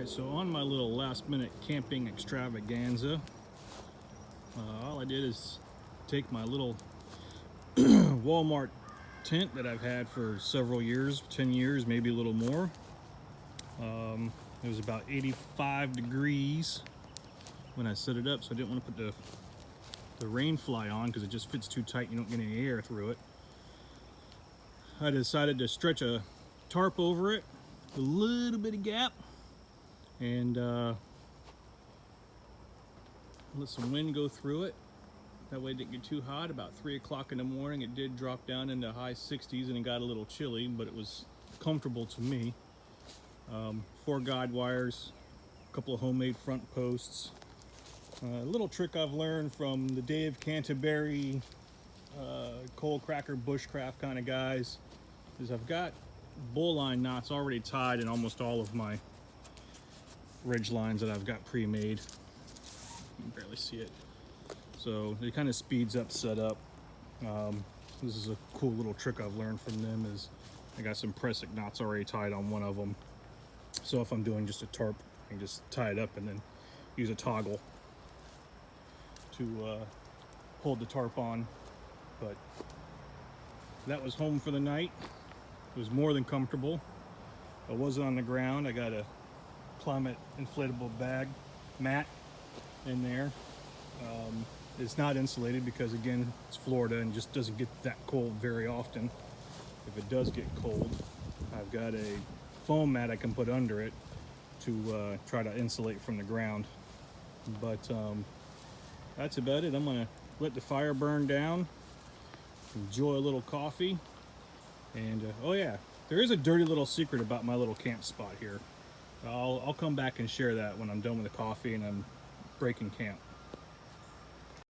Alright, so on my little last minute camping extravaganza, all I did is take my little Walmart tent that I've had for several years, 10 years, maybe a little more. It was about 85 degrees when I set it up, so I didn't want to put the rain fly on because it just fits too tight, you don't get any air through it. I decided to stretch a tarp over it, a little bit of gap, and let some wind go through it. That way it didn't get too hot. About 3 o'clock in the morning it did drop down into high 60s and it got a little chilly, but it was comfortable to me. 4 guide wires, a couple of homemade front posts. A little trick I've learned from the Dave Canterbury, coal cracker bushcraft kind of guys is I've got bowline knots already tied in almost all of my ridge lines that I've got pre-made. You can barely see it. So it kind of speeds up setup. This is a cool little trick I've learned from them is I got some Presic knots already tied on one of them. So if I'm doing just a tarp, I can just tie it up and then use a toggle to hold the tarp on. But that was home for the night. It was more than comfortable. I wasn't on the ground. I got a Plummet inflatable bag mat in there. It's not insulated because again it's Florida and just doesn't get that cold very often. If it does get cold, I've got a foam mat I can put under it to try to insulate from the ground. But that's about it. I'm gonna let the fire burn down, enjoy a little coffee, and oh yeah, there is a dirty little secret about my little camp spot here. I'll come back and share that when I'm done with the coffee and I'm breaking camp.